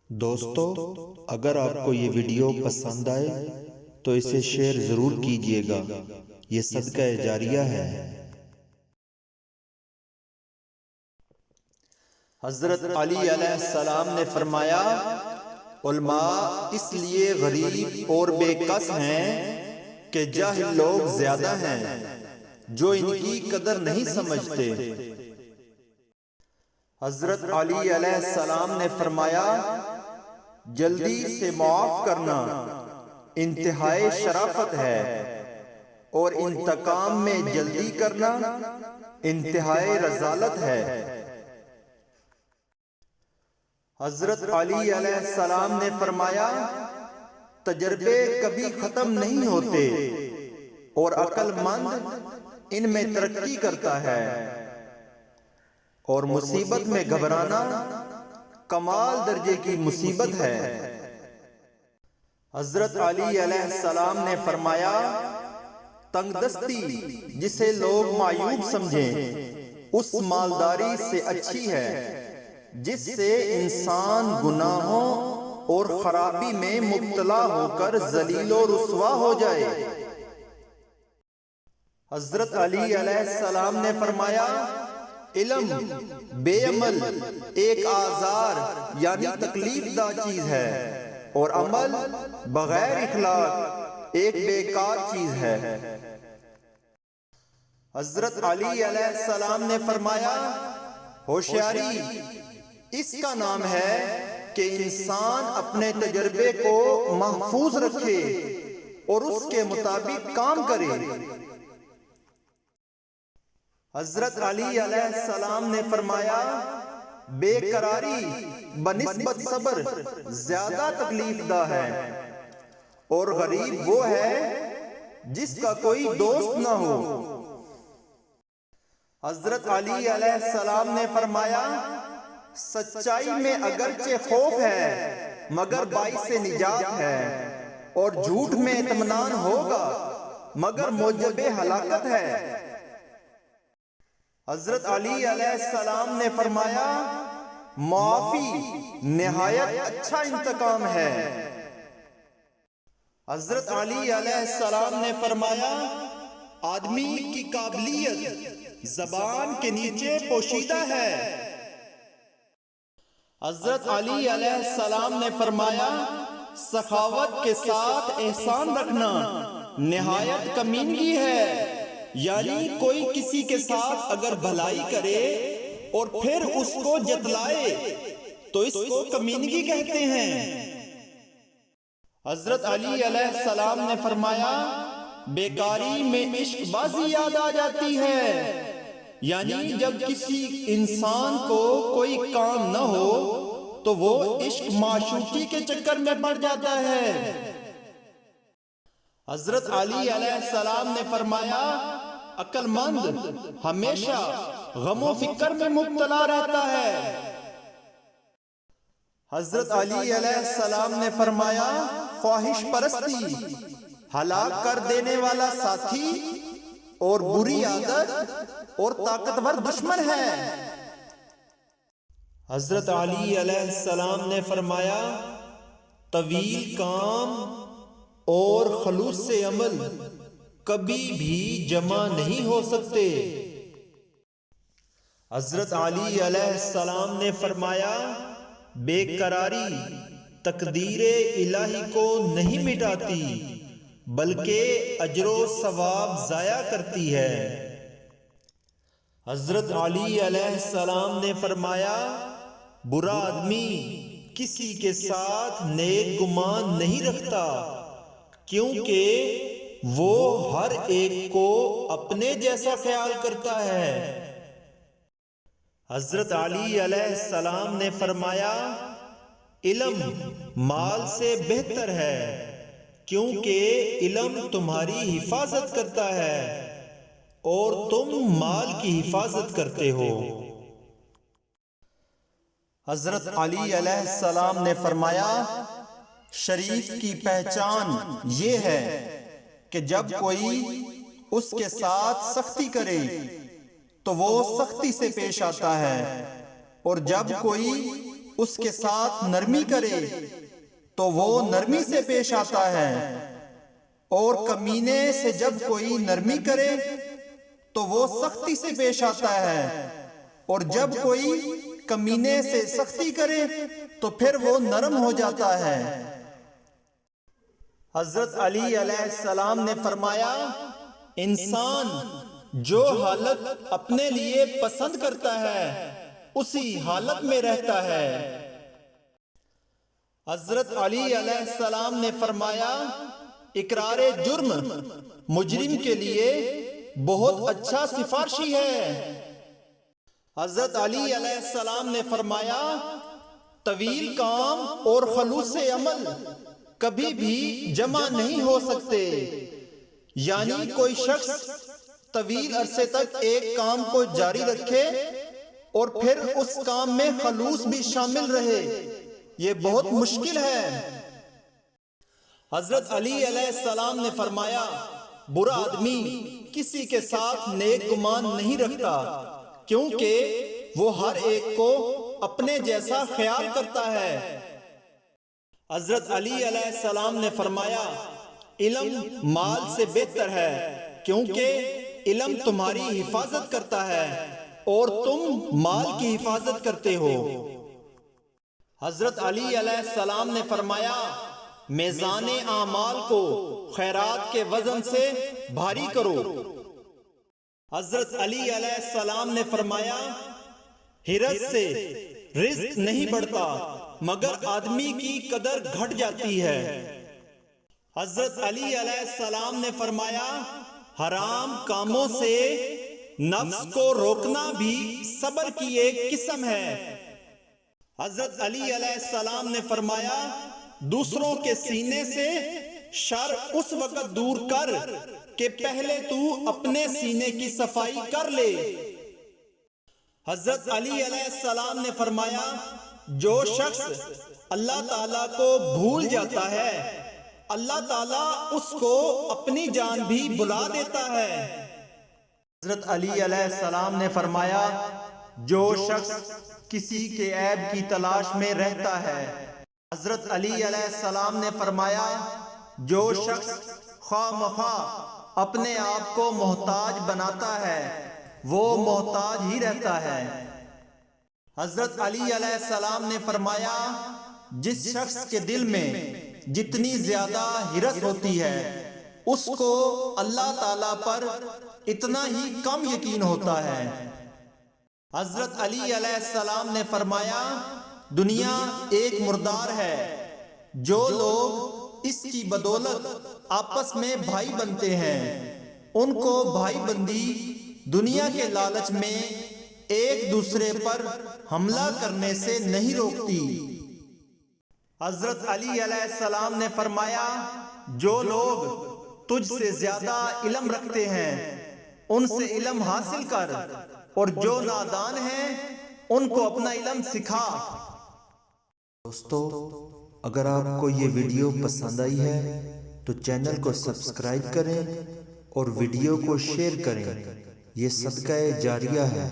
دوستو، اگر آپ کو یہ ویڈیو پسند آئے تو اسے شیئر ضرور کیجیے گا۔ یہ صدقہ جاریہ ہے۔ حضرت علی علیہ السلام نے فرمایا، علماء اس لیے غریب اور بے کس ہیں کہ جاہل لوگ زیادہ ہیں جو ان کی قدر نہیں سمجھتے۔ حضرت علی علیہ السلام نے فرمایا، جلدی سے معاف کرنا انتہائی شرافت ہے اور انتقام میں جلدی کرنا انتہائی رذالت ہے۔ حضرت علی علیہ السلام نے فرمایا، تجربے کبھی ختم نہیں ہوتے اور عقل مند ان میں ترقی کرتا ہے، اور مصیبت میں گھبرانا کمال درجے کی مصیبت ہے۔ حضرت علی علیہ السلام نے فرمایا، تنگ دستی جسے لوگ معیوب سمجھیں اس مالداری سے اچھی ہے جس سے انسان گناہوں اور خرابی میں مبتلا ہو کر ذلیل و رسوا ہو جائے۔ حضرت علی علیہ السلام نے فرمایا، علم بے عمل ایک آزار یعنی تکلیف دہ چیز ہے، اور عمل بغیر اخلاق ایک بیکار چیز ہے۔ حضرت علی علیہ السلام نے فرمایا، ہوشیاری اس کا نام ہے کہ انسان اپنے تجربے کو محفوظ رکھے اور اس کے مطابق کام کرے۔ حضرت علی علیہ السلام نے فرمایا، بے قراری بنسبت صبر زیادہ تکلیف دہ ہے، اور غریب وہ ہے جس کا کوئی دوست نہ ہو۔ حضرت علی علیہ السلام نے فرمایا، سچائی میں اگرچہ خوف ہے مگر باعث نجات ہے، اور جھوٹ میں اطمینان ہوگا مگر موجب ہلاکت ہے۔ حضرت علی علیہ السلام نے فرمایا، معافی نہایت اچھا انتقام ہے۔ حضرت علی علیہ السلام نے فرمایا، آدمی کی قابلیت زبان کے نیچے پوشیدہ ہے۔ حضرت علی علیہ السلام نے فرمایا، سخاوت کے ساتھ احسان رکھنا نہایت کمینگی ہے، یعنی کوئی کسی کے ساتھ اگر بھلائی کرے اور پھر اس کو جتلائے تو اس کو کمینگی کہتے ہیں۔ حضرت علی علیہ السلام نے فرمایا، بیکاری میں عشق بازی یاد آ جاتی ہے، یعنی جب کسی انسان کو کوئی کام نہ ہو تو وہ عشق معشوقی کے چکر میں پڑ جاتا ہے۔ حضرت علی علیہ السلام نے فرمایا، عقل مند ہمیشہ غم و فکر میں مبتلا رہتا ہے۔ حضرت علی علیہ السلام نے فرمایا، خواہش پرستی ہلاک کر دینے والا ساتھی اور بری عادت اور طاقتور دشمن ہے۔ حضرت علی علیہ السلام نے فرمایا، طویل کام اور خلوص عمل کبھی بھی جمع نہیں ہو سکتے۔ حضرت علی علیہ السلام نے فرمایا، بے قراری تقدیر الہی کو نہیں مٹاتی بلکہ اجر و ثواب ضائع کرتی ہے۔ حضرت علی علیہ السلام نے فرمایا، برا آدمی کسی کے ساتھ نیک گمان نہیں رکھتا، کیونکہ وہ ہر ایک کو اپنے جیسا خیال کرتا ہے۔ حضرت علی علیہ السلام نے فرمایا، علم مال سے بہتر ہے، کیونکہ علم تمہاری حفاظت کرتا ہے اور تم مال کی حفاظت کرتے ہو۔ حضرت علی علیہ السلام نے فرمایا، شریف کی پہچان یہ ہے کہ جب کوئی اس کے ساتھ سختی کرے تو وہ سختی سے پیش آتا ہے، اور جب کوئی اس کے ساتھ نرمی کرے تو وہ نرمی سے پیش آتا ہے، اور کمینے سے جب کوئی نرمی کرے تو وہ سختی سے پیش آتا ہے، اور جب کوئی کمینے سے سختی کرے تو پھر وہ نرم ہو جاتا ہے۔ حضرت علی علیہ السلام نے فرمایا، انسان جو حالت اپنے لیے پسند کرتا ہے اسی حالت میں رہتا ہے۔ حضرت علی علیہ السلام نے فرمایا، اقرار جرم مجرم کے لیے بہت اچھا سفارشی ہے۔ حضرت علی علیہ السلام نے فرمایا، طویل کام اور خلوص عمل کبھی بھی جمع نہیں ہو سکتے، یعنی کوئی شخص طویل عرصے تک ایک کام کو جاری رکھے اور پھر اس کام میں خلوص بھی شامل رہے، یہ بہت مشکل ہے۔ حضرت علی علیہ السلام نے فرمایا، برا آدمی کسی کے ساتھ نیک گمان نہیں رکھتا، کیونکہ وہ ہر ایک کو اپنے جیسا خیال کرتا ہے۔ حضرت علی علیہ السلام نے فرمایا، علم مال سے بہتر ہے، کیونکہ علم تمہاری حفاظت کرتا ہے اور تم مال کی حفاظت کرتے ہو۔ حضرت علی علیہ السلام نے فرمایا، میزان اعمال کو خیرات کے وزن سے بھاری کرو۔ حضرت علی علیہ السلام نے فرمایا، حرص سے رزق نہیں بڑھتا مگر آدمی کی قدر گھٹ جاتی ہے۔ حضرت علی علیہ السلام نے فرمایا، حرام کاموں سے نفس کو روکنا بھی صبر کی ایک قسم ہے۔ حضرت علی علیہ السلام نے فرمایا، دوسروں کے سینے سے شر اس وقت دور کر کہ پہلے تو اپنے سینے کی صفائی کر لے۔ حضرت علی علیہ السلام نے فرمایا، جو شخص اللہ تعالیٰ کو بھول جاتا ہے اللہ تعالیٰ اس کو اپنی جان بھی بلا دیتا ہے۔ حضرت علی علیہ السلام نے فرمایا، جو شخص کسی کے عیب کی تلاش میں رہتا ہے۔ حضرت علی علیہ السلام نے فرمایا، جو شخص خواہ مخواہ اپنے آپ کو محتاج بناتا ہے وہ محتاج ہی رہتا ہے۔ حضرت علی علیہ السلام نے فرمایا، جس شخص کے دل میں جتنی زیادہ حرص ہوتی ہے اس کو اللہ تعالیٰ پر اتنا ہی کم یقین ہوتا ہے۔ حضرت علی علیہ السلام نے فرمایا، دنیا ایک مردار ہے، جو لوگ اس کی بدولت آپس میں بھائی بنتے ہیں ان کو بھائی بندی دنیا کے لالچ میں ایک دوسرے پر حملہ کرنے سے نہیں روکتی۔ حضرت علی علیہ السلام نے فرمایا، جو لوگ تجھ سے زیادہ علم رکھتے ہیں ان سے علم حاصل کر، اور جو نادان ہیں ان کو اپنا علم سکھا۔ دوستو، اگر آپ کو یہ ویڈیو پسند آئی ہے تو چینل کو سبسکرائب کریں اور ویڈیو کو شیئر کریں، یہ صدقہ جاریہ ہے۔